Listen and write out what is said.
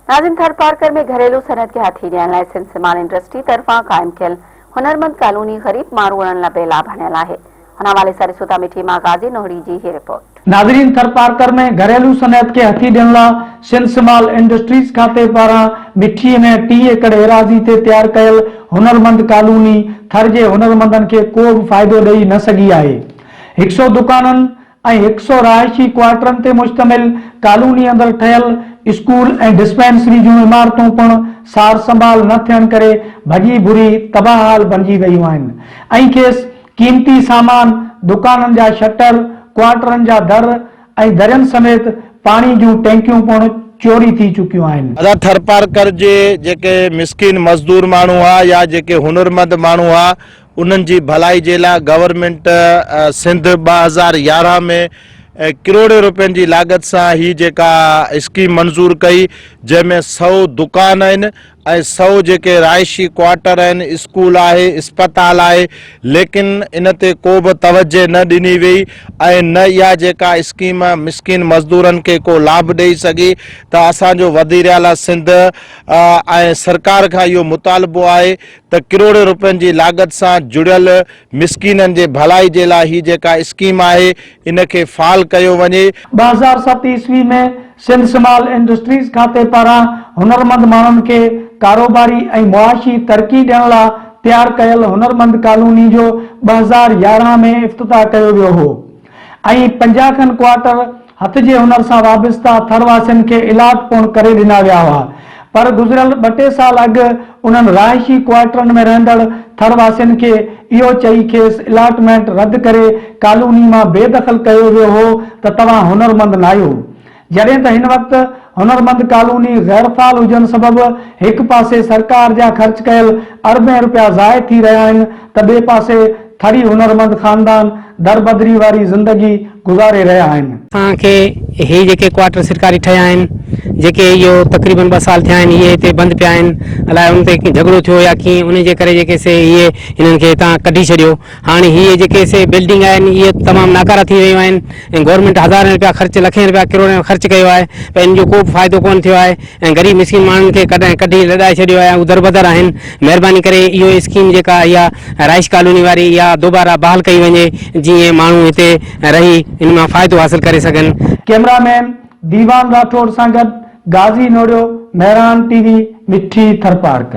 नाज़िम थरपारकर में घरेलू सनत के हथी ॾियण लाइ सिंध सिमाल इंडस्ट्री तरफां क़ाइम थियल हुनरमंद कॉलोनी ग़रीब माण्हू उन्हनि लाइ बेलाभ हणियल आहे। हुन हवाले सां ॾिसूं मिठी मां गाज़ी नोहड़ी जी ही रिपोर्ट। नाज़रीन, थरपारकर में घरेलू सनत के हथी ॾियण लाइ सिंध सिमाल इंडस्ट्रीज खाते पारां मिठी में 30 एकड़ एराज़ी ते तैयार कयल हुनरमंद कॉलोनी थर जे हुनरमंदनि खे को बि फ़ाइदो ॾेई न सघी आहे। 100 दुकाननि ऐं 100 रहायशी क्वार्टरनि ते मुश्तमिल कॉलोनी अंदर ठहियल स्कूल ऐं डिस्पेंसरी जूं इमारतूं पण सार संभाल न थियण करे भॼी भुरी तबाह हाल बणिजी वयूं आहिनि ऐं खेसि कीमती सामान, दुकाननि जा शटर, क्वार्टरनि जा दर ऐं दरियनि समेत पाणी जूं टैंकियूं पण चोरी थी चुकियूं आहिनि। दादा, थरपारकर जे जेके मिस्किन मजदूर माण्हू आ या जेके हुनरमंद माण्हू आ उन्हनि जी भलाई जे लाइ गवर्नमेंट सिंध 2011 में करोड़े रुपयनि जी लागत सां ही जेका स्कीम मंजूर कई, जंहिंमें 100 दुकान आहिनि ऐं 100 जेके रहायशी क्वार्टर आहिनि, स्कूल आहे, अस्पताल आहे, लेकिन इन ते को बि तवजह न ॾिनी वई ऐं न इहा जेका स्कीम मिस्किन मज़दूरनि खे को लाभ ॾेई सघी। त असांजो वधी रहियल सिंध ऐं सरकार खां इहो मुतालबो आहे त करोड़े रुपयनि जी लागत सां जुड़ियल मिस्किननि जे भलाई जे लाइ ही जेका स्कीम आहे इन खे फ़ाल कयो वञे। 2007 ईस्वी में सिंध सिमाल इंडस्ट्रीज खाते पारां हुनरमंद माण्हुनि खे कारोबारी ऐं मुआशी तरक्की ॾियण लाइ तैयार कयल हुनरमंद कॉलोनी जो 2011 में इफ्तिताह कयो वियो हो ऐं 50 खनि क्वार्टर हथ जे हुनर सां वाबस्ता थरवासियुनि खे इलाट पण करे ॾिना विया हुआ। पर गुज़िरियल 2-3 साल अॻु उन्हनि रहायशी क्वार्टरनि में रहंदड़ थरवासियुनि खे इहो चई खेसि इलाटमेंट रद्द करे कॉलोनी मां बेदख़ल कयो वियो हो त तव्हां हुनरमंद न आहियो। जॾहिं त हिन वक़्तु हुनरमंद कॉलोनी गैरफाल हुजण सबबि हिकु पासे सरकार जा ख़र्च कयल अरबें रुपया ज़ाय थी रहिया आहिनि त ॿिए पासे थड़ी हुनरमंद खानदान दरबदरी वारी ज़िंदगी गुज़ारे रहिया आहिनि। असांखे हे जेके क्वार्टर सरकारी ठहिया आहिनि, जेके इहो तक़रीबन 2 साल थिया आहिनि, इहे हिते बंदि पिया आहिनि। अलाए उन ते झगड़ो थियो या कीअं, उन जे करे जेके से इहे हिननि खे हितां कढी छॾियो। हाणे हीअ जेके से बिल्डिंग आहिनि इहे तमामु नाकारा थी वियूं आहिनि ऐं गवर्नमेंट हज़ारनि रुपया ख़र्च, लखें रुपया, करोड़नि ख़र्च कयो आहे, पर इन जो को बि फ़ाइदो कोन थियो आहे ऐं ग़रीब मिस्किन माण्हुनि खे कढी लॾाए छॾियो आहे ऐं दरबदर आहिनि। महिरबानी करे इहो स्कीम जेका इहा रहाइश कॉलोनी वारी इहा दोबारा बहाल कई वञे, जीअं माण्हू हिते रही इन मां फ़ाइदो हासिल करे सघनि। कैमरामैन दीवान राठौड़ सां गॾु गाज़ी नोड़ियो, मेहरान टीवी, मिठी थरपारकर।